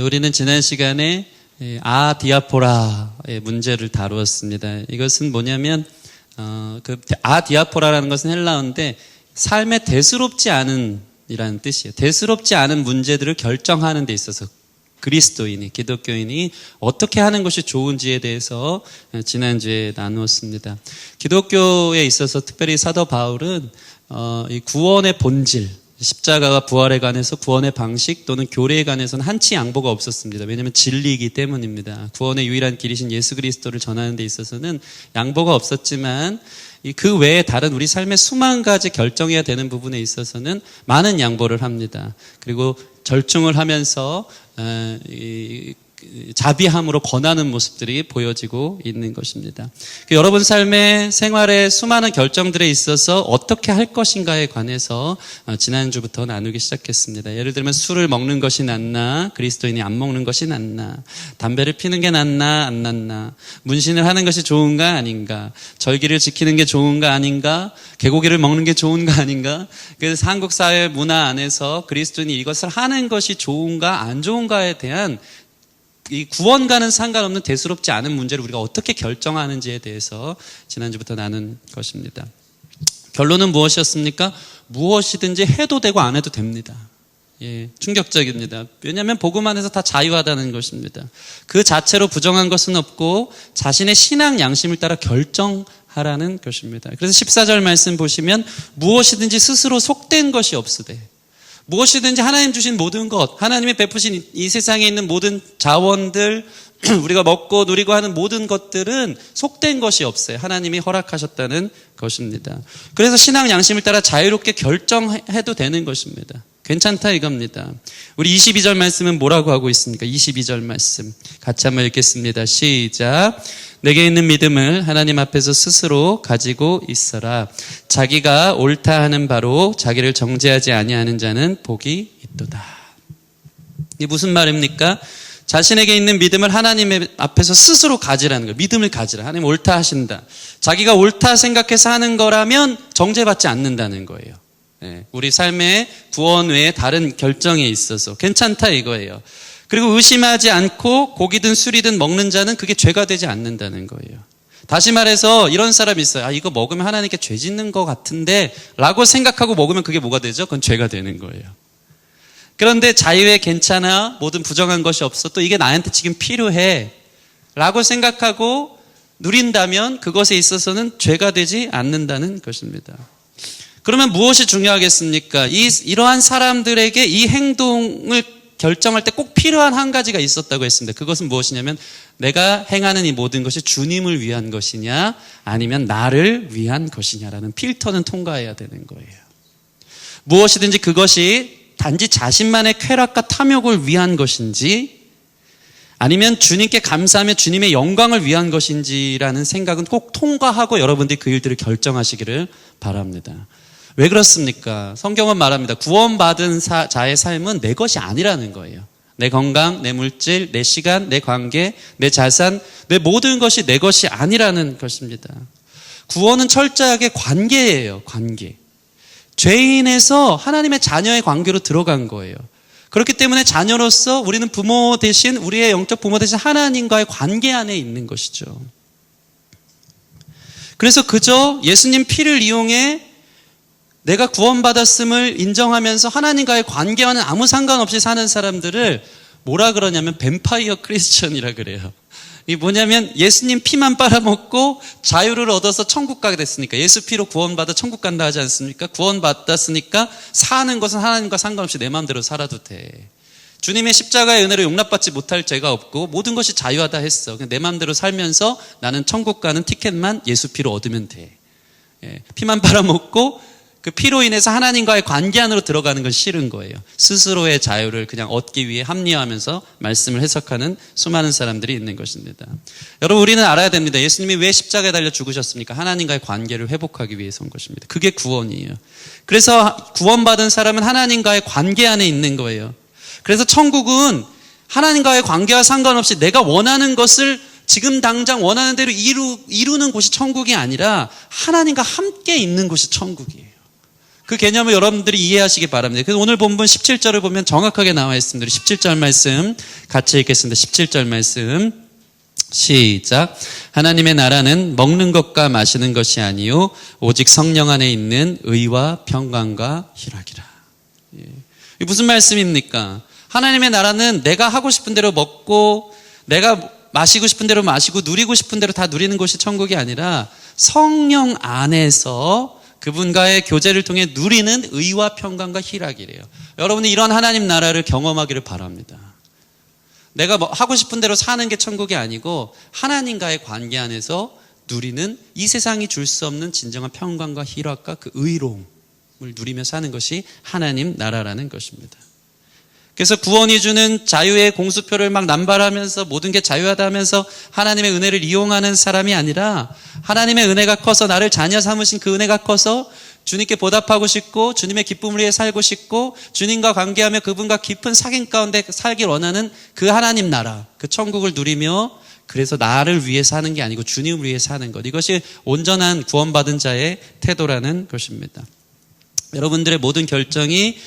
우리는 지난 시간에 아디아포라의 문제를 다루었습니다. 이것은 뭐냐면 그 아디아포라라는 것은 헬라어인데 삶에 대수롭지 않은 이라는 뜻이에요. 대수롭지 않은 문제들을 결정하는 데 있어서 그리스도인이, 기독교인이 어떻게 하는 것이 좋은지에 대해서 지난주에 나누었습니다. 기독교에 있어서 특별히 사도 바울은 이 구원의 본질, 십자가와 부활에 관해서 구원의 방식 또는 교례에 관해서는 한치 양보가 없었습니다. 왜냐하면 진리이기 때문입니다. 구원의 유일한 길이신 예수 그리스도를 전하는 데 있어서는 양보가 없었지만 그 외에 다른 우리 삶의 수만 가지 결정해야 되는 부분에 있어서는 많은 양보를 합니다. 그리고 절충을 하면서 자비함으로 권하는 모습들이 보여지고 있는 것입니다. 여러분 삶의 생활의 수많은 결정들에 있어서 어떻게 할 것인가에 관해서 지난주부터 나누기 시작했습니다. 예를 들면 술을 먹는 것이 낫나, 그리스도인이 안 먹는 것이 낫나, 담배를 피는 게 낫나 안 낫나, 문신을 하는 것이 좋은가 아닌가, 절기를 지키는 게 좋은가 아닌가, 개고기를 먹는 게 좋은가 아닌가. 그래서 한국 사회 문화 안에서 그리스도인이 이것을 하는 것이 좋은가 안 좋은가에 대한 이 구원과는 상관없는 대수롭지 않은 문제를 우리가 어떻게 결정하는지에 대해서 지난주부터 나눈 것입니다. 결론은 무엇이었습니까? 무엇이든지 해도 되고 안 해도 됩니다. 충격적입니다. 왜냐하면 복음 안에서 다 자유하다는 것입니다. 그 자체로 부정한 것은 없고 자신의 신앙 양심을 따라 결정하라는 것입니다. 그래서 14절 말씀 보시면 무엇이든지 스스로 속된 것이 없으되, 무엇이든지 하나님 주신 모든 것, 하나님이 베푸신 이 세상에 있는 모든 자원들, 우리가 먹고 누리고 하는 모든 것들은 속된 것이 없어요. 하나님이 허락하셨다는 것입니다. 그래서 신앙 양심을 따라 자유롭게 결정해도 되는 것입니다. 괜찮다 이겁니다. 우리 22절 말씀은 뭐라고 하고 있습니까? 22절 말씀 같이 한번 읽겠습니다. 시작. 내게 있는 믿음을 하나님 앞에서 스스로 가지고 있어라. 자기가 옳다 하는 바로 자기를 정죄하지 아니하는 자는 복이 있도다. 이게 무슨 말입니까? 자신에게 있는 믿음을 하나님 앞에서 스스로 가지라는 거예요. 믿음을 가지라. 하나님 옳다 하신다. 자기가 옳다 생각해서 하는 거라면 정죄받지 않는다는 거예요. 우리 삶의 구원 외에 다른 결정에 있어서 괜찮다 이거예요. 그리고 의심하지 않고 고기든 술이든 먹는 자는 그게 죄가 되지 않는다는 거예요. 다시 말해서 이런 사람이 있어요. 이거 먹으면 하나님께 죄 짓는 것 같은데 라고 생각하고 먹으면 그게 뭐가 되죠? 그건 죄가 되는 거예요. 그런데 자유에 괜찮아, 모든 부정한 것이 없어, 또 이게 나한테 지금 필요해 라고 생각하고 누린다면 그것에 있어서는 죄가 되지 않는다는 것입니다. 그러면 무엇이 중요하겠습니까? 이러한 사람들에게 이 행동을 결정할 때 꼭 필요한 한 가지가 있었다고 했습니다. 그것은 무엇이냐면 내가 행하는 이 모든 것이 주님을 위한 것이냐 아니면 나를 위한 것이냐라는 필터는 통과해야 되는 거예요. 무엇이든지 그것이 단지 자신만의 쾌락과 탐욕을 위한 것인지 아니면 주님께 감사하며 주님의 영광을 위한 것인지라는 생각은 꼭 통과하고 여러분들이 그 일들을 결정하시기를 바랍니다. 왜 그렇습니까? 성경은 말합니다. 구원받은 자의 삶은 내 것이 아니라는 거예요. 내 건강, 내 물질, 내 시간, 내 관계, 내 자산, 내 모든 것이 내 것이 아니라는 것입니다. 구원은 철저하게 관계예요. 관계. 죄인에서 하나님의 자녀의 관계로 들어간 거예요. 그렇기 때문에 자녀로서 우리는 부모 대신, 우리의 영적 부모 대신 하나님과의 관계 안에 있는 것이죠. 그래서 그저 예수님 피를 이용해 내가 구원받았음을 인정하면서 하나님과의 관계와는 아무 상관없이 사는 사람들을 뭐라 그러냐면 뱀파이어 크리스천이라 그래요. 이게 뭐냐면 예수님 피만 빨아먹고 자유를 얻어서 천국 가게 됐으니까, 예수 피로 구원받아 천국 간다 하지 않습니까? 구원받았으니까 사는 것은 하나님과 상관없이 내 마음대로 살아도 돼. 주님의 십자가의 은혜로 용납받지 못할 죄가 없고 모든 것이 자유하다 했어. 내 마음대로 살면서 나는 천국 가는 티켓만 예수 피로 얻으면 돼. 피만 빨아먹고 그 피로 인해서 하나님과의 관계 안으로 들어가는 건 싫은 거예요. 스스로의 자유를 그냥 얻기 위해 합리화하면서 말씀을 해석하는 수많은 사람들이 있는 것입니다. 여러분, 우리는 알아야 됩니다. 예수님이 왜 십자가에 달려 죽으셨습니까? 하나님과의 관계를 회복하기 위해서인 것입니다. 그게 구원이에요. 그래서 구원받은 사람은 하나님과의 관계 안에 있는 거예요. 그래서 천국은 하나님과의 관계와 상관없이 내가 원하는 것을 지금 당장 원하는 대로 이루는 곳이 천국이 아니라 하나님과 함께 있는 곳이 천국이에요. 그 개념을 여러분들이 이해하시기 바랍니다. 그래서 오늘 본문 17절을 보면 정확하게 나와 있습니다. 17절 말씀 같이 읽겠습니다. 17절 말씀 시작. 하나님의 나라는 먹는 것과 마시는 것이 아니요 오직 성령 안에 있는 의와 평강과 희락이라. 이게 무슨 말씀입니까? 하나님의 나라는 내가 하고 싶은 대로 먹고 내가 마시고 싶은 대로 마시고 누리고 싶은 대로 다 누리는 것이 천국이 아니라 성령 안에서 그분과의 교제를 통해 누리는 의와 평강과 희락이래요. 여러분이 이런 하나님 나라를 경험하기를 바랍니다. 내가 하고 싶은 대로 사는 게 천국이 아니고 하나님과의 관계 안에서 누리는 이 세상이 줄 수 없는 진정한 평강과 희락과 그 의로움을 누리며 사는 것이 하나님 나라라는 것입니다. 그래서 구원이 주는 자유의 공수표를 막 남발하면서 모든 게 자유하다 하면서 하나님의 은혜를 이용하는 사람이 아니라 하나님의 은혜가 커서 나를 자녀 삼으신 그 은혜가 커서 주님께 보답하고 싶고 주님의 기쁨을 위해 살고 싶고 주님과 관계하며 그분과 깊은 사귐 가운데 살길 원하는 그 하나님 나라, 그 천국을 누리며 그래서 나를 위해 사는 게 아니고 주님을 위해 사는 것. 이것이 온전한 구원받은 자의 태도라는 것입니다. 여러분들의 모든 결정이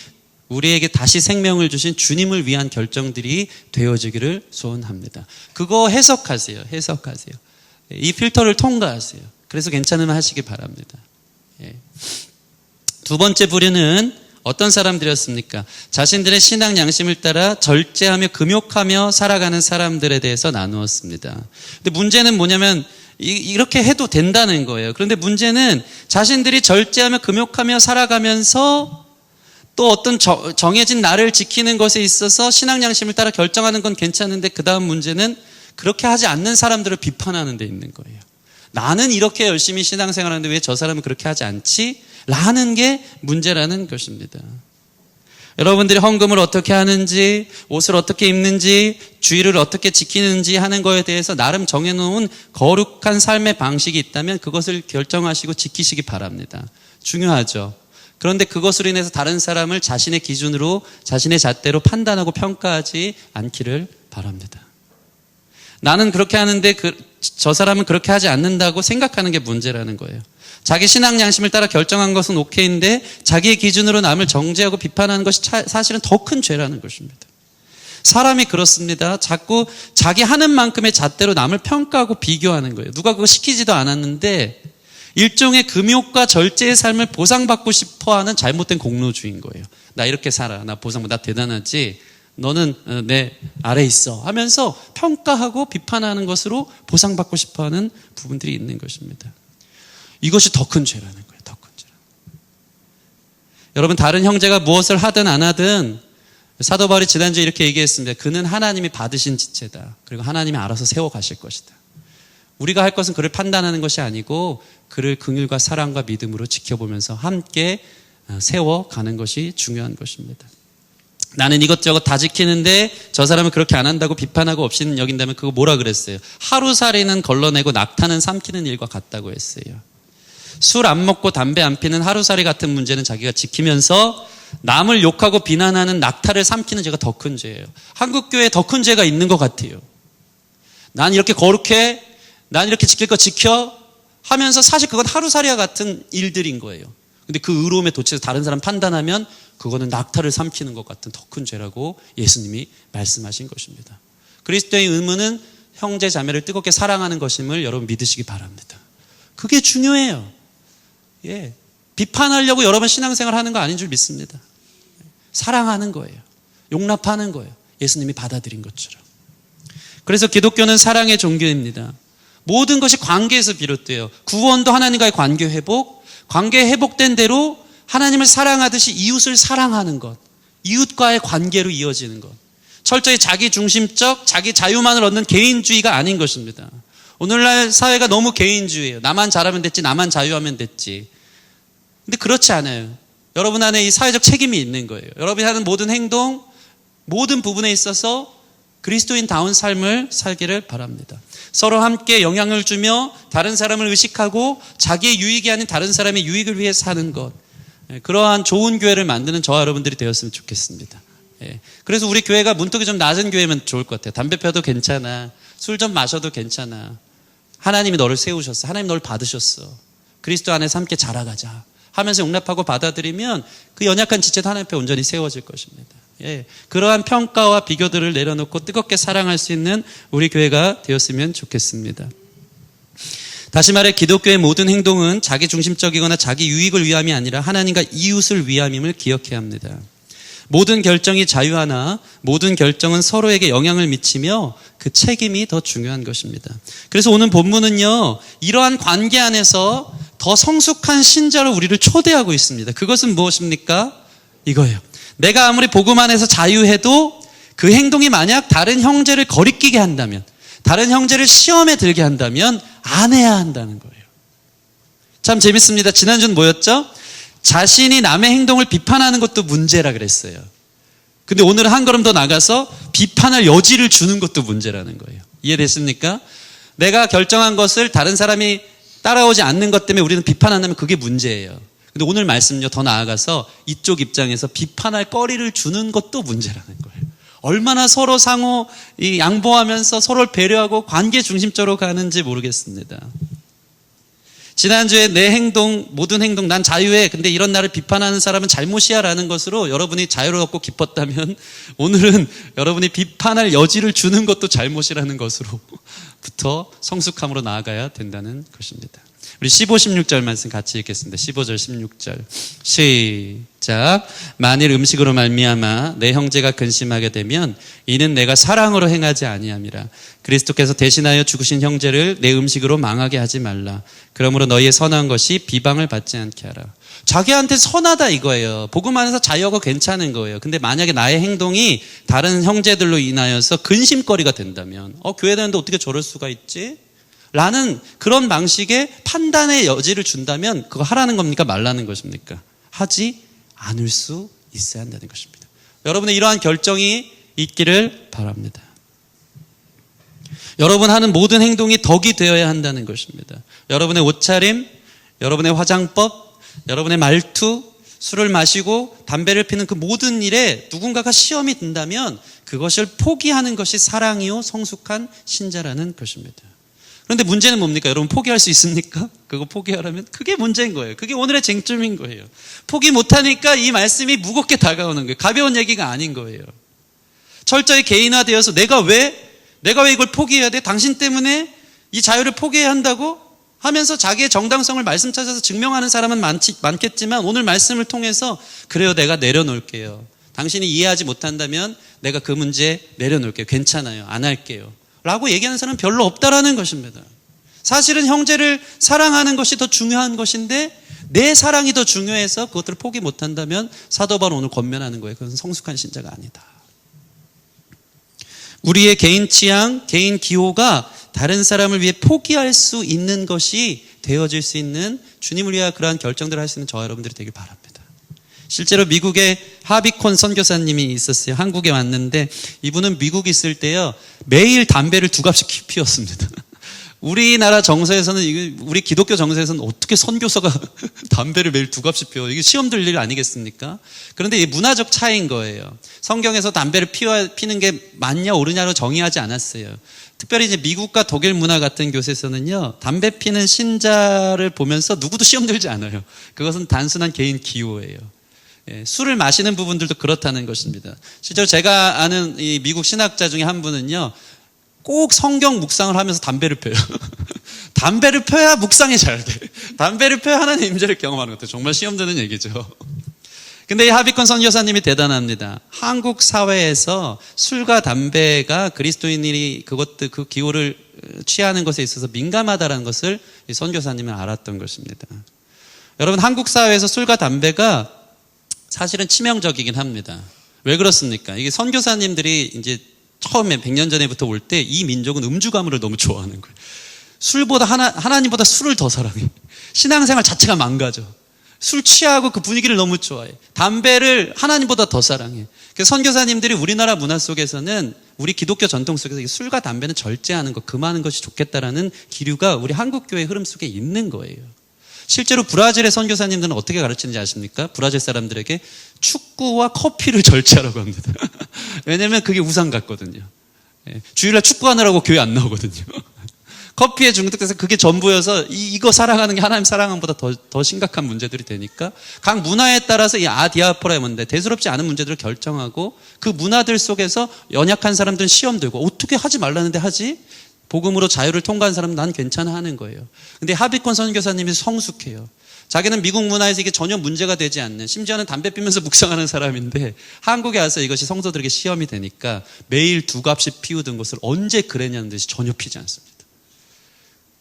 우리에게 다시 생명을 주신 주님을 위한 결정들이 되어지기를 소원합니다. 그거 해석하세요. 해석하세요. 이 필터를 통과하세요. 그래서 괜찮으면 하시기 바랍니다. 두 번째 부류는 어떤 사람들이었습니까? 자신들의 신앙 양심을 따라 절제하며 금욕하며 살아가는 사람들에 대해서 나누었습니다. 근데 문제는 뭐냐면 이렇게 해도 된다는 거예요. 그런데 문제는 자신들이 절제하며 금욕하며 살아가면서 또 어떤 정해진 날을 지키는 것에 있어서 신앙 양심을 따라 결정하는 건 괜찮은데 그 다음 문제는 그렇게 하지 않는 사람들을 비판하는 데 있는 거예요. 나는 이렇게 열심히 신앙생활하는데 왜 저 사람은 그렇게 하지 않지? 라는 게 문제라는 것입니다. 여러분들이 헌금을 어떻게 하는지, 옷을 어떻게 입는지, 주의를 어떻게 지키는지 하는 거에 대해서 나름 정해놓은 거룩한 삶의 방식이 있다면 그것을 결정하시고 지키시기 바랍니다. 중요하죠. 그런데 그것으로 인해서 다른 사람을 자신의 기준으로 자신의 잣대로 판단하고 평가하지 않기를 바랍니다. 나는 그렇게 하는데 저 사람은 그렇게 하지 않는다고 생각하는 게 문제라는 거예요. 자기 신앙 양심을 따라 결정한 것은 오케이인데 자기의 기준으로 남을 정죄하고 비판하는 것이 사실은 더 큰 죄라는 것입니다. 사람이 그렇습니다. 자꾸 자기 하는 만큼의 잣대로 남을 평가하고 비교하는 거예요. 누가 그거 시키지도 않았는데 일종의 금욕과 절제의 삶을 보상받고 싶어하는 잘못된 공로주의인 거예요. 나 이렇게 살아. 나 나 대단하지. 너는 내 아래 있어 하면서 평가하고 비판하는 것으로 보상받고 싶어하는 부분들이 있는 것입니다. 이것이 더 큰 죄라는 거예요. 더 큰 죄. 여러분 다른 형제가 무엇을 하든 안 하든 사도 바울이 지난주에 이렇게 얘기했습니다. 그는 하나님이 받으신 지체다. 그리고 하나님이 알아서 세워가실 것이다. 우리가 할 것은 그를 판단하는 것이 아니고 그를 긍휼과 사랑과 믿음으로 지켜보면서 함께 세워가는 것이 중요한 것입니다. 나는 이것저것 다 지키는데 저 사람은 그렇게 안 한다고 비판하고 없이는 여긴다면 그거 뭐라 그랬어요? 하루살이는 걸러내고 낙타는 삼키는 일과 같다고 했어요. 술 안 먹고 담배 안 피는 하루살이 같은 문제는 자기가 지키면서 남을 욕하고 비난하는 낙타를 삼키는 죄가 더 큰 죄예요. 한국 교회에 더 큰 죄가 있는 것 같아요. 난 이렇게 거룩해, 난 이렇게 지킬 거 지켜 하면서 사실 그건 하루살이와 같은 일들인 거예요. 근데 그 의로움에 도취해서 다른 사람 판단하면 그거는 낙타를 삼키는 것 같은 더 큰 죄라고 예수님이 말씀하신 것입니다. 그리스도의 의무는 형제 자매를 뜨겁게 사랑하는 것임을 여러분 믿으시기 바랍니다. 그게 중요해요. 예, 비판하려고 여러분 신앙생활 하는 거 아닌 줄 믿습니다. 사랑하는 거예요. 용납하는 거예요. 예수님이 받아들인 것처럼. 그래서 기독교는 사랑의 종교입니다. 모든 것이 관계에서 비롯돼요. 구원도 하나님과의 관계 회복, 관계 회복된 대로 하나님을 사랑하듯이 이웃을 사랑하는 것, 이웃과의 관계로 이어지는 것. 철저히 자기 중심적, 자기 자유만을 얻는 개인주의가 아닌 것입니다. 오늘날 사회가 너무 개인주의예요. 나만 잘하면 됐지, 나만 자유하면 됐지. 근데 그렇지 않아요. 여러분 안에 이 사회적 책임이 있는 거예요. 여러분이 하는 모든 행동, 모든 부분에 있어서 그리스도인다운 삶을 살기를 바랍니다. 서로 함께 영향을 주며 다른 사람을 의식하고 자기의 유익이 아닌 다른 사람의 유익을 위해 사는 것. 그러한 좋은 교회를 만드는 저와 여러분들이 되었으면 좋겠습니다. 그래서 우리 교회가 문턱이 좀 낮은 교회면 좋을 것 같아요. 담배 펴도 괜찮아. 술 좀 마셔도 괜찮아. 하나님이 너를 세우셨어. 하나님 너를 받으셨어. 그리스도 안에서 함께 자라가자. 하면서 용납하고 받아들이면 그 연약한 지체도 하나님 앞에 온전히 세워질 것입니다. 예, 그러한 평가와 비교들을 내려놓고 뜨겁게 사랑할 수 있는 우리 교회가 되었으면 좋겠습니다. 다시 말해 기독교의 모든 행동은 자기 중심적이거나 자기 유익을 위함이 아니라 하나님과 이웃을 위함임을 기억해야 합니다. 모든 결정이 자유하나 모든 결정은 서로에게 영향을 미치며 그 책임이 더 중요한 것입니다. 그래서 오늘 본문은요, 이러한 관계 안에서 더 성숙한 신자로 우리를 초대하고 있습니다. 그것은 무엇입니까? 이거예요. 내가 아무리 복음 안에서 자유해도 그 행동이 만약 다른 형제를 거리끼게 한다면, 다른 형제를 시험에 들게 한다면 안 해야 한다는 거예요. 참 재밌습니다. 지난주는 뭐였죠? 자신이 남의 행동을 비판하는 것도 문제라 그랬어요. 근데 오늘은 한 걸음 더 나가서 비판할 여지를 주는 것도 문제라는 거예요. 이해됐습니까? 내가 결정한 것을 다른 사람이 따라오지 않는 것 때문에 우리는 비판한다면 그게 문제예요. 근데 오늘 말씀은요, 더 나아가서 이쪽 입장에서 비판할 거리를 주는 것도 문제라는 거예요. 얼마나 서로 상호 양보하면서 서로를 배려하고 관계 중심적으로 가는지 모르겠습니다. 지난주에 내 행동, 모든 행동, 난 자유해. 근데 이런 나를 비판하는 사람은 잘못이야 라는 것으로 여러분이 자유를 얻고 기뻤다면 오늘은 여러분이 비판할 여지를 주는 것도 잘못이라는 것으로부터 성숙함으로 나아가야 된다는 것입니다. 우리 15, 16절 말씀 같이 읽겠습니다. 15절, 16절. 시작. 만일 음식으로 말미암아 내 형제가 근심하게 되면 이는 내가 사랑으로 행하지 아니함이라. 그리스도께서 대신하여 죽으신 형제를 내 음식으로 망하게 하지 말라. 그러므로 너희의 선한 것이 비방을 받지 않게 하라. 자기한테 선하다 이거예요. 복음 안에서 자유하고 괜찮은 거예요. 근데 만약에 나의 행동이 다른 형제들로 인하여서 근심거리가 된다면 교회 다니는데 어떻게 저럴 수가 있지? 라는 그런 방식의 판단의 여지를 준다면 그거 하라는 겁니까? 말라는 것입니까? 하지 않을 수 있어야 한다는 것입니다. 여러분의 이러한 결정이 있기를 바랍니다. 여러분 하는 모든 행동이 덕이 되어야 한다는 것입니다. 여러분의 옷차림, 여러분의 화장법, 여러분의 말투, 술을 마시고 담배를 피는 그 모든 일에 누군가가 시험이 든다면 그것을 포기하는 것이 사랑이요 성숙한 신자라는 것입니다. 그런데 문제는 뭡니까? 여러분 포기할 수 있습니까? 그거 포기하라면 그게 문제인 거예요. 그게 오늘의 쟁점인 거예요. 포기 못하니까 이 말씀이 무겁게 다가오는 거예요. 가벼운 얘기가 아닌 거예요. 철저히 개인화되어서 내가 왜 이걸 포기해야 돼? 당신 때문에 이 자유를 포기해야 한다고? 하면서 자기의 정당성을 말씀 찾아서 증명하는 사람은 많겠지만 오늘 말씀을 통해서 그래요, 내가 내려놓을게요. 당신이 이해하지 못한다면 내가 그 문제 내려놓을게요. 괜찮아요. 안 할게요. 라고 얘기하는 사람은 별로 없다라는 것입니다. 사실은 형제를 사랑하는 것이 더 중요한 것인데 내 사랑이 더 중요해서 그것들을 포기 못한다면 사도 바울은 오늘 권면하는 거예요. 그것은 성숙한 신자가 아니다. 우리의 개인 취향, 개인 기호가 다른 사람을 위해 포기할 수 있는 것이 되어질 수 있는 주님을 위하여 그러한 결정들을 할 수 있는 저와 여러분들이 되길 바랍니다. 실제로 미국에 하비콘 선교사님이 있었어요. 한국에 왔는데 이분은 미국에 있을 때요, 매일 담배를 2갑씩 피웠습니다. 우리나라 정서에서는, 우리 기독교 정서에서는 어떻게 선교사가 담배를 매일 2갑씩 피워요? 이게 시험 들 일 아니겠습니까? 그런데 이게 문화적 차이인 거예요. 성경에서 담배를 피는 게 맞냐 옳으냐로 정의하지 않았어요. 특별히 이제 미국과 독일 문화 같은 곳에서는요, 담배 피는 신자를 보면서 누구도 시험 들지 않아요. 그것은 단순한 개인 기호예요. 술을 마시는 부분들도 그렇다는 것입니다. 실제로 제가 아는 이 미국 신학자 중에 한 분은요, 꼭 성경 묵상을 하면서 담배를 펴요. 담배를 펴야 묵상이 잘 돼. 담배를 펴야 하나님의 임재를 경험하는 것 같아요. 정말 시험 드는 얘기죠. 근데 이 하비콘 선교사님이 대단합니다. 한국 사회에서 술과 담배가 그리스도인이 그 기호를 취하는 것에 있어서 민감하다는 것을 이 선교사님은 알았던 것입니다. 여러분, 한국 사회에서 술과 담배가 사실은 치명적이긴 합니다. 왜 그렇습니까? 이게 선교사님들이 이제 처음에 100년 전에부터 올 때 이 민족은 음주가물을 너무 좋아하는 거예요. 술보다 하나님보다 술을 더 사랑해. 신앙생활 자체가 망가져. 술 취하고 그 분위기를 너무 좋아해. 담배를 하나님보다 더 사랑해. 그래서 선교사님들이 우리나라 문화 속에서는, 우리 기독교 전통 속에서 술과 담배는 절제하는 것, 금하는 것이 좋겠다라는 기류가 우리 한국교회 흐름 속에 있는 거예요. 실제로 브라질의 선교사님들은 어떻게 가르치는지 아십니까? 브라질 사람들에게 축구와 커피를 절제하라고 합니다. 왜냐면 그게 우상 같거든요. 주일날 축구하느라고 교회 안 나오거든요. 커피에 중독돼서 그게 전부여서 이거 사랑하는 게 하나님 사랑함보다 더 심각한 문제들이 되니까 각 문화에 따라서 이 아디아포라의 문제, 대수롭지 않은 문제들을 결정하고 그 문화들 속에서 연약한 사람들은 시험 들고 어떻게 하지 말라는데 하지? 복음으로 자유를 통과한 사람은 난 괜찮아 하는 거예요. 근데 하비권 선교사님이 성숙해요. 자기는 미국 문화에서 이게 전혀 문제가 되지 않는, 심지어는 담배 피면서 묵상하는 사람인데 한국에 와서 이것이 성도들에게 시험이 되니까 매일 2갑씩 피우던 것을 언제 그랬냐는 듯이 전혀 피지 않습니다.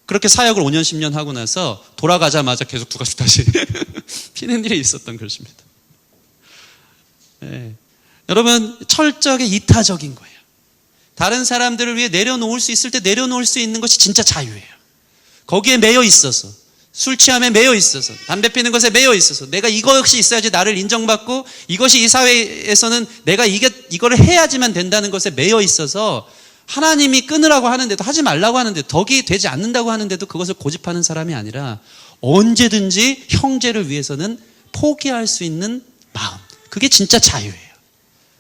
그렇게 사역을 5년 10년 하고 나서 돌아가자마자 계속 2갑씩 다시 피는 일이 있었던 것입니다. 네. 여러분, 철저하게 이타적인 거예요. 다른 사람들을 위해 내려놓을 수 있을 때 내려놓을 수 있는 것이 진짜 자유예요. 거기에 매여 있어서, 술 취함에 매여 있어서, 담배 피는 것에 매여 있어서, 내가 이것이 있어야지 나를 인정받고 이것이 이 사회에서는 내가 이거를 해야지만 된다는 것에 매여 있어서 하나님이 끊으라고 하는데도, 하지 말라고 하는데도, 덕이 되지 않는다고 하는데도 그것을 고집하는 사람이 아니라 언제든지 형제를 위해서는 포기할 수 있는 마음, 그게 진짜 자유예요.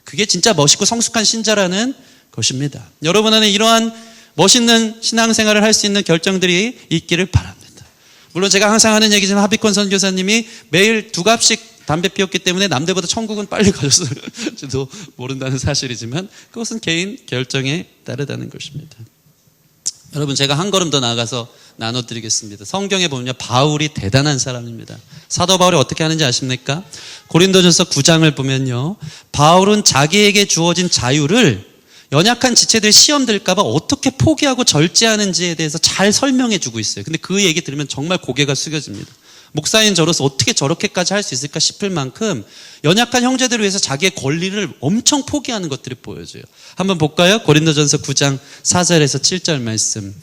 그게 진짜 멋있고 성숙한 신자라는 것입니다. 여러분 안에 이러한 멋있는 신앙생활을 할 수 있는 결정들이 있기를 바랍니다. 물론 제가 항상 하는 얘기지만 하비권 선교사님이 매일 2갑씩 담배 피웠기 때문에 남들보다 천국은 빨리 가셨을지도 모른다는 사실이지만 그것은 개인 결정에 따르다는 것입니다. 여러분, 제가 한 걸음 더 나아가서 나눠드리겠습니다. 성경에 보면 바울이 대단한 사람입니다. 사도 바울이 어떻게 하는지 아십니까? 고린도전서 9장을 보면요, 바울은 자기에게 주어진 자유를 연약한 지체들 시험 들까 봐 어떻게 포기하고 절제하는지에 대해서 잘 설명해 주고 있어요. 근데 그 얘기 들으면 정말 고개가 숙여집니다. 목사인 저로서 어떻게 저렇게까지 할 수 있을까 싶을 만큼 연약한 형제들을 위해서 자기의 권리를 엄청 포기하는 것들이 보여져요. 한번 볼까요? 고린도전서 9장 4절에서 7절 말씀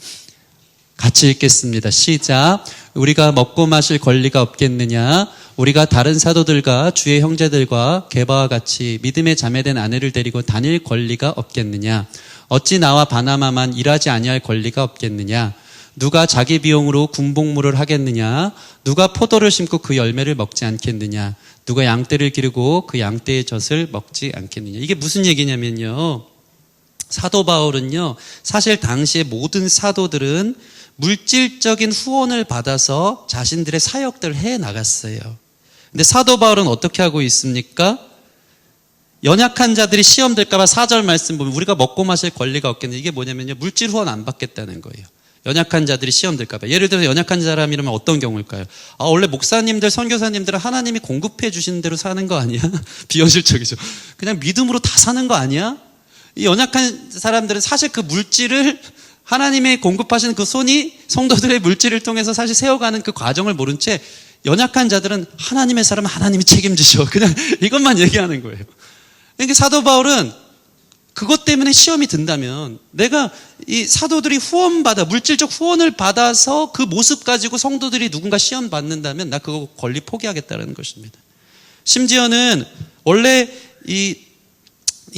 같이 읽겠습니다. 시작. 우리가 먹고 마실 권리가 없겠느냐? 우리가 다른 사도들과 주의 형제들과 게바와 같이 믿음에 자매된 아내를 데리고 다닐 권리가 없겠느냐? 어찌 나와 바나바만 일하지 아니할 권리가 없겠느냐? 누가 자기 비용으로 군복무를 하겠느냐? 누가 포도를 심고 그 열매를 먹지 않겠느냐? 누가 양떼를 기르고 그 양떼의 젖을 먹지 않겠느냐? 이게 무슨 얘기냐면요, 사도 바울은요, 사실 당시에 모든 사도들은 물질적인 후원을 받아서 자신들의 사역들을 해 나갔어요. 근데 사도 바울은 어떻게 하고 있습니까? 연약한 자들이 시험 들까 봐 4절 말씀 보면 우리가 먹고 마실 권리가 없겠느냐, 이게 뭐냐면요, 물질 후원 안 받겠다는 거예요. 연약한 자들이 시험 들까 봐. 예를 들어서 연약한 사람이라면 어떤 경우일까요? 원래 목사님들, 선교사님들은 하나님이 공급해 주시는 대로 사는 거 아니야? 비현실적이죠. 그냥 믿음으로 다 사는 거 아니야? 이 연약한 사람들은 사실 그 물질을 하나님의 공급하시는 그 손이 성도들의 물질을 통해서 사실 세워가는 그 과정을 모른 채 연약한 자들은 하나님의 사람은 하나님이 책임지셔. 그냥 이것만 얘기하는 거예요. 그러니까 사도 바울은 그것 때문에 시험이 든다면 내가 이 사도들이 후원받아, 물질적 후원을 받아서 그 모습 가지고 성도들이 누군가 시험 받는다면 나 그거 권리 포기하겠다는 것입니다. 심지어는 원래 이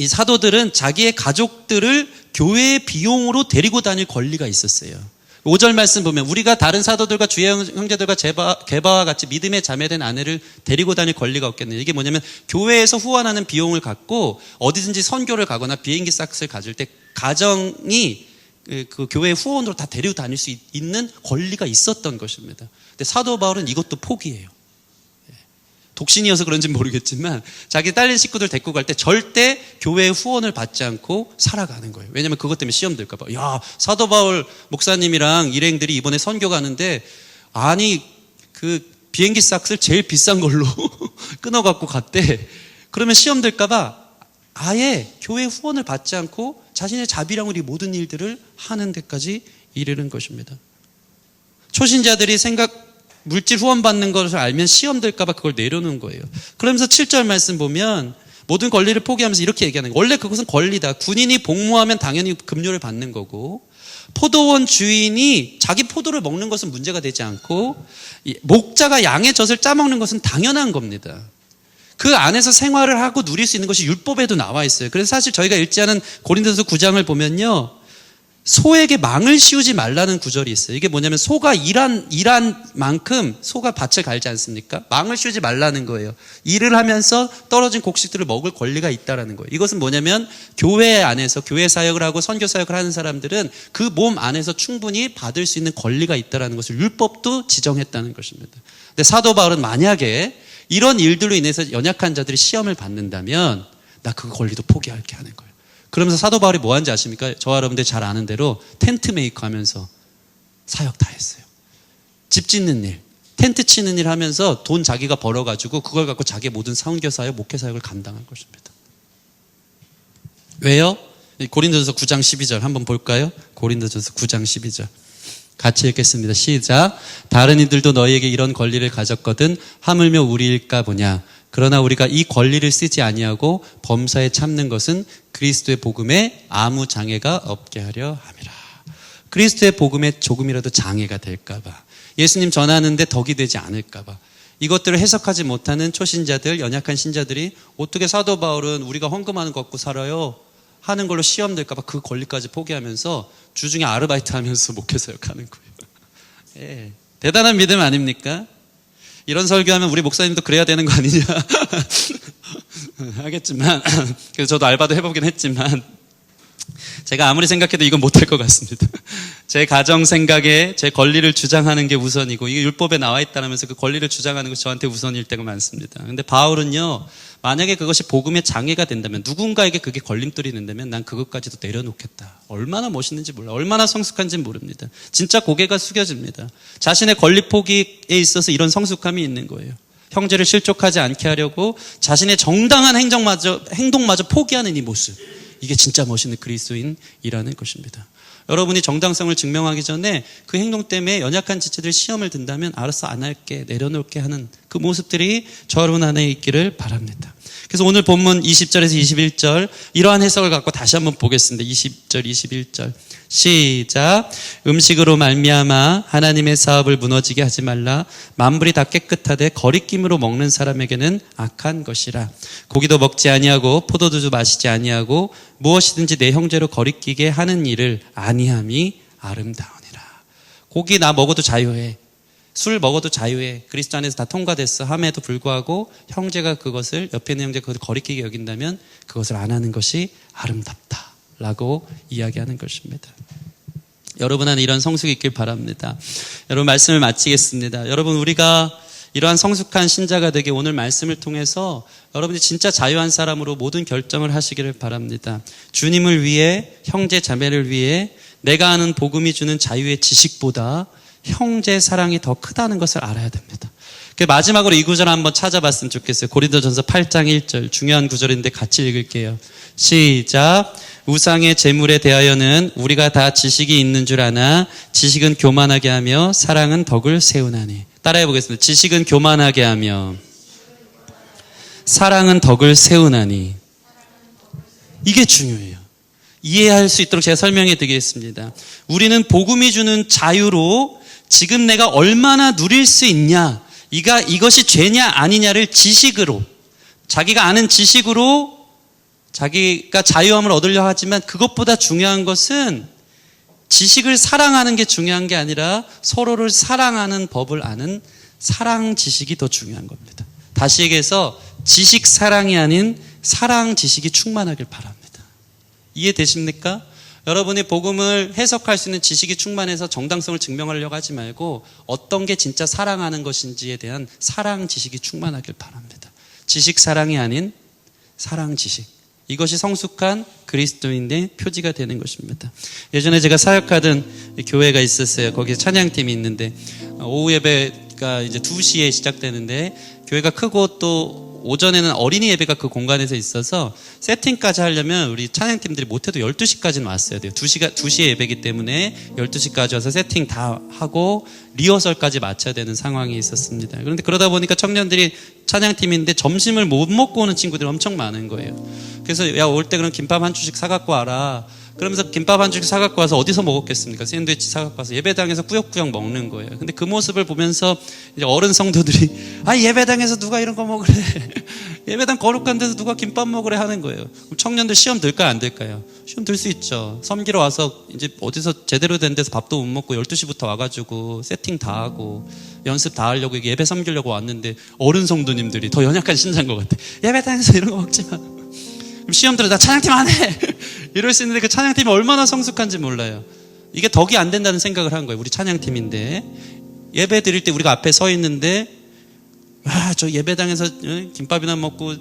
사도들은 자기의 가족들을 교회의 비용으로 데리고 다닐 권리가 있었어요. 5절 말씀 보면 우리가 다른 사도들과 주의 형제들과 게바와 같이 믿음에 자매된 아내를 데리고 다닐 권리가 없겠네요. 이게 뭐냐면 교회에서 후원하는 비용을 갖고 어디든지 선교를 가거나 비행기 싹스를 가질 때 가정이 그 교회의 후원으로 다 데리고 다닐 수 있는 권리가 있었던 것입니다. 근데 사도 바울은 이것도 포기해요. 독신이어서 그런지는 모르겠지만 자기 딸린 식구들 데리고 갈 때 절대 교회의 후원을 받지 않고 살아가는 거예요. 왜냐하면 그것 때문에 시험 들까 봐. 야, 사도 바울 목사님이랑 일행들이 이번에 선교 가는데 아니 그 비행기 싹스를 제일 비싼 걸로 끊어갖고 갔대. 그러면 시험 들까 봐 아예 교회 후원을 받지 않고 자신의 자비랑으로 이 모든 일들을 하는 데까지 이르는 것입니다. 초신자들이 물질 후원 받는 것을 알면 시험 될까 봐 그걸 내려놓은 거예요. 그러면서 7절 말씀 보면 모든 권리를 포기하면서 이렇게 얘기하는 거예요. 원래 그것은 권리다. 군인이 복무하면 당연히 급료를 받는 거고, 포도원 주인이 자기 포도를 먹는 것은 문제가 되지 않고, 목자가 양의 젖을 짜먹는 것은 당연한 겁니다. 그 안에서 생활을 하고 누릴 수 있는 것이 율법에도 나와 있어요. 그래서 사실 저희가 읽지 않은 고린도서 9장을 보면요, 소에게 망을 씌우지 말라는 구절이 있어요. 이게 뭐냐면 소가 일한 만큼 소가 밭을 갈지 않습니까? 망을 씌우지 말라는 거예요. 일을 하면서 떨어진 곡식들을 먹을 권리가 있다라는 거예요. 이것은 뭐냐면 교회 안에서 교회 사역을 하고 선교 사역을 하는 사람들은 그 몸 안에서 충분히 받을 수 있는 권리가 있다라는 것을 율법도 지정했다는 것입니다. 근데 사도 바울은 만약에 이런 일들로 인해서 연약한 자들이 시험을 받는다면 나 그 권리도 포기할게 하는 거예요. 그러면서 사도 바울이 뭐 하는지 아십니까? 저와 여러분들 잘 아는 대로 텐트 메이커 하면서 사역 다 했어요. 집 짓는 일, 텐트 치는 일 하면서 돈 자기가 벌어가지고 그걸 갖고 자기의 모든 선교 사역, 목회 사역을 감당한 것입니다. 왜요? 고린도전서 9장 12절 한번 볼까요? 고린도전서 9장 12절 같이 읽겠습니다. 시작. 다른 이들도 너희에게 이런 권리를 가졌거든 하물며 우리일까 보냐. 그러나 우리가 이 권리를 쓰지 아니하고 범사에 참는 것은 그리스도의 복음에 아무 장애가 없게 하려 함이라. 그리스도의 복음에 조금이라도 장애가 될까 봐, 예수님 전하는데 덕이 되지 않을까 봐, 이것들을 해석하지 못하는 초신자들, 연약한 신자들이 어떻게 사도 바울은 우리가 헌금하는 거 갖고 살아요 하는 걸로 시험 될까 봐 그 권리까지 포기하면서 주중에 아르바이트 하면서 목회 사역하는 거예요. 예, 대단한 믿음 아닙니까? 이런 설교하면 우리 목사님도 그래야 되는 거 아니냐 하겠지만, 그래서 저도 알바도 해보긴 했지만 제가 아무리 생각해도 이건 못할 것 같습니다. 제 가정 생각에 제 권리를 주장하는 게 우선이고, 이게 율법에 나와 있다면서 그 권리를 주장하는 것이 저한테 우선일 때가 많습니다. 근데 바울은요, 만약에 그것이 복음의 장애가 된다면, 누군가에게 그게 걸림돌이 된다면 난 그것까지도 내려놓겠다. 얼마나 멋있는지 몰라, 얼마나 성숙한지 모릅니다. 진짜 고개가 숙여집니다. 자신의 권리 포기에 있어서 이런 성숙함이 있는 거예요. 형제를 실족하지 않게 하려고 자신의 정당한 행동마저 포기하는 이 모습, 이게 진짜 멋있는 그리스도인이라는 것입니다. 여러분이 정당성을 증명하기 전에 그 행동 때문에 연약한 지체들 시험을 든다면 알았어, 안 할게, 내려놓을게 하는 그 모습들이 저 여러분 안에 있기를 바랍니다. 그래서 오늘 본문 20절에서 21절 이러한 해석을 갖고 다시 한번 보겠습니다. 20절 21절 시작. 음식으로 말미암아 하나님의 사업을 무너지게 하지 말라. 만물이 다 깨끗하되 거리낌으로 먹는 사람에게는 악한 것이라. 고기도 먹지 아니하고 포도주도 마시지 아니하고 무엇이든지 내 형제로 거리끼게 하는 일을 아니함이 아름다우니라. 고기 나 먹어도 자유해, 술 먹어도 자유해, 그리스도 안에서 다 통과됐어 함에도 불구하고 형제가 그것을, 옆에 있는 형제가 그것을 거리끼게 여긴다면 그것을 안 하는 것이 아름답다 라고 이야기하는 것입니다. 여러분 안에 이런 성숙이 있길 바랍니다. 여러분, 말씀을 마치겠습니다. 여러분, 우리가 이러한 성숙한 신자가 되게 오늘 말씀을 통해서 여러분이 진짜 자유한 사람으로 모든 결정을 하시기를 바랍니다. 주님을 위해, 형제 자매를 위해 내가 아는 복음이 주는 자유의 지식보다 형제 사랑이 더 크다는 것을 알아야 됩니다. 마지막으로 이 구절 한번 찾아봤으면 좋겠어요. 고린도전서 8장 1절 중요한 구절인데 같이 읽을게요. 시작. 우상의 제물에 대하여는 우리가 다 지식이 있는 줄 아나 지식은 교만하게 하며 사랑은 덕을 세우나니. 따라해 보겠습니다. 지식은 교만하게 하며 사랑은 덕을 세우나니. 이게 중요해요. 이해할 수 있도록 제가 설명해 드리겠습니다. 우리는 복음이 주는 자유로 지금 내가 얼마나 누릴 수 있냐, 이것이 죄냐 아니냐를 지식으로, 자기가 아는 지식으로 자기가 자유함을 얻으려 하지만, 그것보다 중요한 것은 지식을 사랑하는 게 중요한 게 아니라 서로를 사랑하는 법을 아는 사랑 지식이 더 중요한 겁니다. 다시 얘기해서 지식 사랑이 아닌 사랑 지식이 충만하길 바랍니다. 이해되십니까? 여러분이 복음을 해석할 수 있는 지식이 충만해서 정당성을 증명하려고 하지 말고 어떤 게 진짜 사랑하는 것인지에 대한 사랑 지식이 충만하길 바랍니다. 지식 사랑이 아닌 사랑 지식, 이것이 성숙한 그리스도인의 표지가 되는 것입니다. 예전에 제가 사역하던 교회가 있었어요. 거기에 찬양팀이 있는데 오후 예배가 이제 2시에 시작되는데 교회가 크고 또 오전에는 어린이 예배가 그 공간에서 있어서 세팅까지 하려면 우리 찬양팀들이 못해도 12시까지는 왔어야 돼요. 2시에 예배이기 때문에 12시까지 와서 세팅 다 하고 리허설까지 마쳐야 되는 상황이 있었습니다. 그런데 그러다 보니까 청년들이 찬양팀인데 점심을 못 먹고 오는 친구들이 엄청 많은 거예요. 그래서 야, 올 때 그럼 김밥 한 주씩 사갖고 와라. 그러면서 김밥 한 줄 사갖고 와서 어디서 먹었겠습니까? 샌드위치 사갖고 와서 예배당에서 꾸역꾸역 먹는 거예요. 근데 그 모습을 보면서 이제 어른 성도들이 예배당에서 누가 이런 거 먹으래? 예배당 거룩한 데서 누가 김밥 먹으래 하는 거예요. 그럼 청년들 시험 들까요? 안 들까요? 시험 들 수 있죠. 섬기러 와서 이제 어디서 제대로 된 데서 밥도 못 먹고 12시부터 와가지고 세팅 다 하고 연습 다 하려고 예배 섬기려고 왔는데 어른 성도님들이 더 연약한 신자인 것 같아. 예배당에서 이런 거 먹지 마. 그럼 시험 들어 나 찬양팀 안 해. 이럴 수 있는데 그 찬양팀이 얼마나 성숙한지 몰라요. 이게 덕이 안 된다는 생각을 한 거예요. 우리 찬양팀인데 예배 드릴 때 우리가 앞에 서 있는데 저 예배당에서 김밥이나 먹고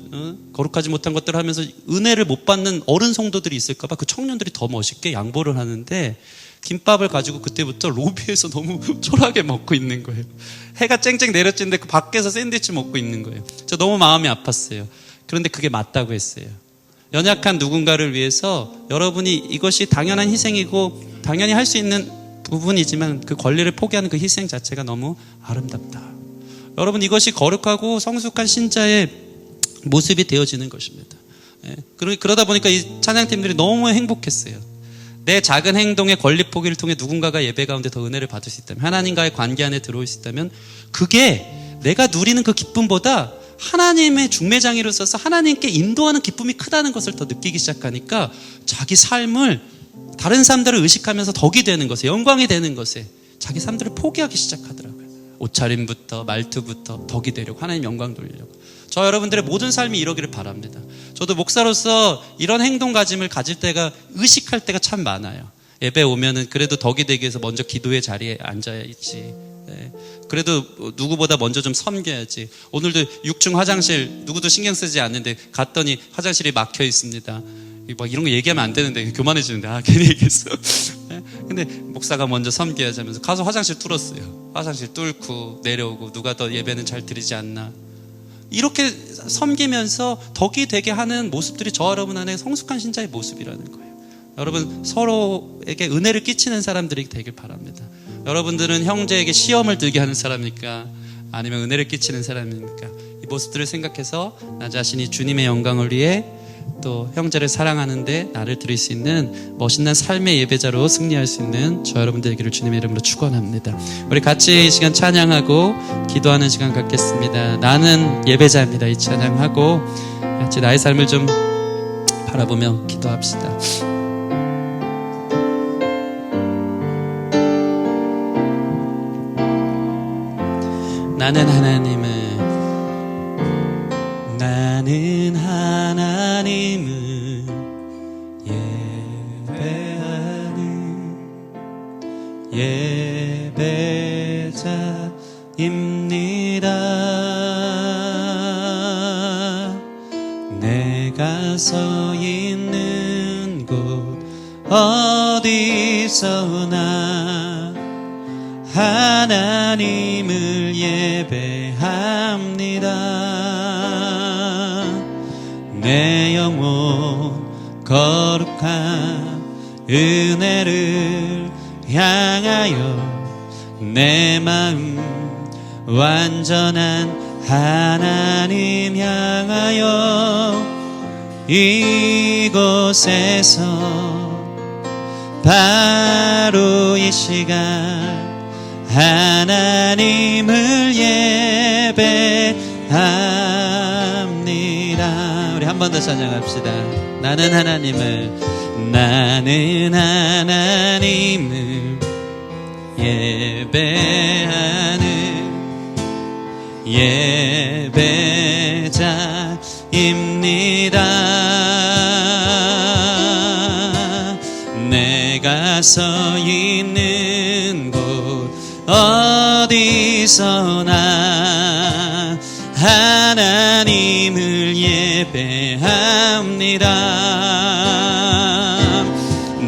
거룩하지 못한 것들을 하면서 은혜를 못 받는 어른 성도들이 있을까 봐 그 청년들이 더 멋있게 양보를 하는데 김밥을 가지고 그때부터 로비에서 너무 초라하게 먹고 있는 거예요. 해가 쨍쨍 내렸는데 그 밖에서 샌드위치 먹고 있는 거예요. 저 너무 마음이 아팠어요. 그런데 그게 맞다고 했어요. 연약한 누군가를 위해서 여러분이 이것이 당연한 희생이고 당연히 할 수 있는 부분이지만 그 권리를 포기하는 그 희생 자체가 너무 아름답다. 여러분 이것이 거룩하고 성숙한 신자의 모습이 되어지는 것입니다. 그러다 보니까 이 찬양팀들이 너무 행복했어요. 내 작은 행동의 권리 포기를 통해 누군가가 예배 가운데 더 은혜를 받을 수 있다면 하나님과의 관계 안에 들어올 수 있다면 그게 내가 누리는 그 기쁨보다 하나님의 중매장이로서서 하나님께 인도하는 기쁨이 크다는 것을 더 느끼기 시작하니까 자기 삶을 다른 사람들을 의식하면서 덕이 되는 것에 영광이 되는 것에 자기 삶들을 포기하기 시작하더라고요. 옷차림부터 말투부터 덕이 되려고 하나님 영광 돌리려고. 저 여러분들의 모든 삶이 이러기를 바랍니다. 저도 목사로서 이런 행동 가짐을 가질 때가 의식할 때가 참 많아요. 예배 오면은 그래도 덕이 되기 위해서 먼저 기도의 자리에 앉아야 있지. 그래도 누구보다 먼저 좀 섬겨야지. 오늘도 6층 화장실 누구도 신경 쓰지 않는데 갔더니 화장실이 막혀 있습니다. 막 이런 거 얘기하면 안 되는데 교만해지는데 괜히 얘기했어. 근데 목사가 먼저 섬겨야지 하면서 가서 화장실 뚫었어요. 화장실 뚫고 내려오고 누가 더 예배는 잘 드리지 않나. 이렇게 섬기면서 덕이 되게 하는 모습들이 저 여러분 안에 성숙한 신자의 모습이라는 거예요. 여러분 서로에게 은혜를 끼치는 사람들이 되길 바랍니다. 여러분들은 형제에게 시험을 들게 하는 사람입니까? 아니면 은혜를 끼치는 사람입니까? 이 모습들을 생각해서 나 자신이 주님의 영광을 위해 또 형제를 사랑하는데 나를 드릴 수 있는 멋있는 삶의 예배자로 승리할 수 있는 저 여러분들 되기를 주님의 이름으로 축원합니다. 우리 같이 이 시간 찬양하고 기도하는 시간 갖겠습니다. 나는 예배자입니다. 이 찬양하고 같이 나의 삶을 좀 바라보며 기도합시다. 나는 하나님을 예배하는 예배자입니다. 내가 서 있는 곳 어디서나 하나님을 예배합니다. 내 영혼 거룩한 은혜를 향하여 내 마음 완전한 하나님 향하여 이곳에서 바로 이 시간 하나님을 예배합니다. 우리 한 번 더 찬양합시다. 나는 하나님을 예배하는 예배자입니다. 내가 서 있는 곳 어디서나 하나님을 예배합니다.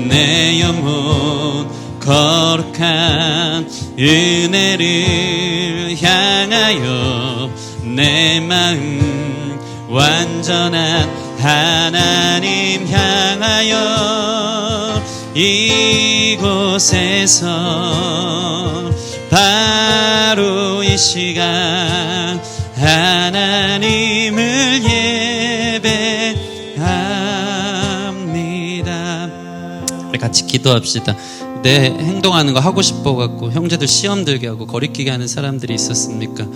내 영혼 거룩한 은혜를 향하여 내 마음 완전한 하나님 향하여 이곳에서 바로 이 시간 하나님을 예배합니다. 우리 같이 기도합시다. 내 행동하는 거 하고 싶어갖고 형제들 시험 들게 하고 거리끼게 하는 사람들이 있었습니까?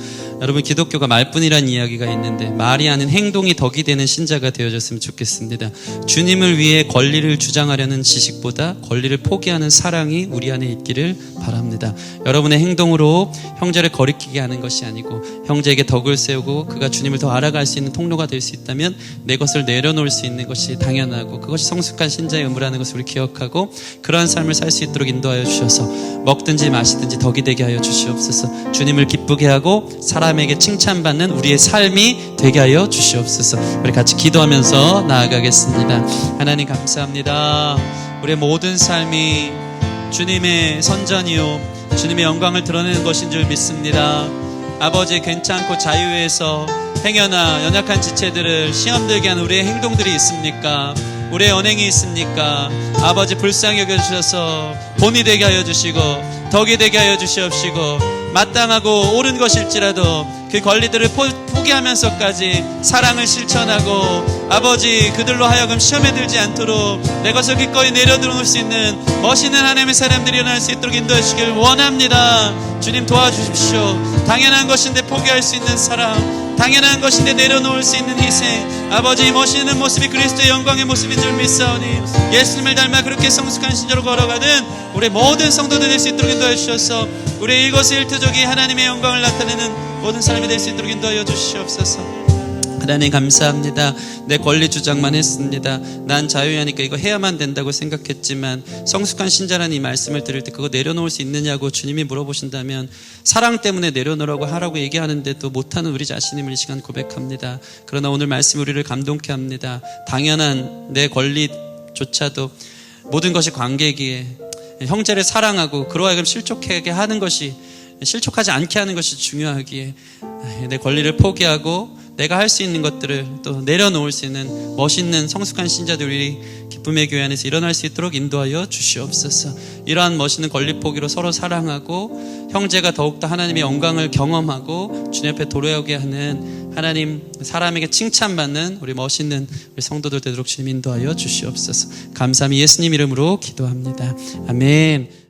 여러분, 기독교가 말뿐이란 이야기가 있는데 말이 아닌 행동이 덕이 되는 신자가 되어졌으면 좋겠습니다. 주님을 위해 권리를 주장하려는 지식보다 권리를 포기하는 사랑이 우리 안에 있기를 바랍니다. 여러분의 행동으로 형제를 거리끼게 하는 것이 아니고 형제에게 덕을 세우고 그가 주님을 더 알아갈 수 있는 통로가 될 수 있다면 내 것을 내려놓을 수 있는 것이 당연하고 그것이 성숙한 신자의 의무라는 것을 우리 기억하고 그러한 삶을 살 수 있도록 인도하여 주셔서 먹든지 마시든지 덕이 되게 하여 주시옵소서. 주님을 기쁘게 하고 사람에게 칭찬받는 우리의 삶이 되게 하여 주시옵소서. 우리 같이 기도하면서 나아가겠습니다. 하나님 감사합니다. 우리의 모든 삶이 주님의 선전이요 주님의 영광을 드러내는 것인 줄 믿습니다. 아버지, 괜찮고 자유에서 행여나 연약한 지체들을 시험 들게 하는 우리의 행동들이 있습니까? 우리의 언행이 있습니까? 아버지, 불쌍히 여겨주셔서 본이 되게 하여 주시고 덕이 되게 하여 주시옵시고 마땅하고 옳은 것일지라도 그 권리들을 포기하면서까지 사랑을 실천하고 아버지, 그들로 하여금 시험에 들지 않도록 내 것을 기꺼이 내려놓을 수 있는 멋있는 하나님의 사람들이 일어날 수 있도록 인도해 주시길 원합니다. 주님, 도와주십시오. 당연한 것인데 포기할 수 있는 사랑, 당연한 것인데 내려놓을 수 있는 희생, 아버지, 멋있는 모습이 그리스도의 영광의 모습인 줄 믿사오니 예수님을 닮아 그렇게 성숙한 신자로 걸어가는 우리 모든 성도들 될 수 있도록 인도해 주셔서 우리의 일거수일투족이 하나님의 영광을 나타내는 모든 사람이 될 수 있도록 인도하여 주시옵소서. 하나님 감사합니다. 내 권리 주장만 했습니다. 난 자유하니까 이거 해야만 된다고 생각했지만 성숙한 신자라는 이 말씀을 들을 때 그거 내려놓을 수 있느냐고 주님이 물어보신다면 사랑 때문에 내려놓으라고 하라고 얘기하는데도 못하는 우리 자신임을 이 시간 고백합니다. 그러나 오늘 말씀이 우리를 감동케 합니다. 당연한 내 권리조차도 모든 것이 관계기에 형제를 사랑하고 그로 하여금 실족하게 하는 것이, 실족하지 않게 하는 것이 중요하기에 내 권리를 포기하고 내가 할 수 있는 것들을 또 내려놓을 수 있는 멋있는 성숙한 신자들이 기쁨의 교회 안에서 일어날 수 있도록 인도하여 주시옵소서. 이러한 멋있는 권리 포기로 서로 사랑하고 형제가 더욱더 하나님의 영광을 경험하고 주님 앞에 도래하게 하는 하나님, 사람에게 칭찬받는 우리 멋있는 우리 성도들 되도록 주님 인도하여 주시옵소서. 감사함이 예수님 이름으로 기도합니다. 아멘.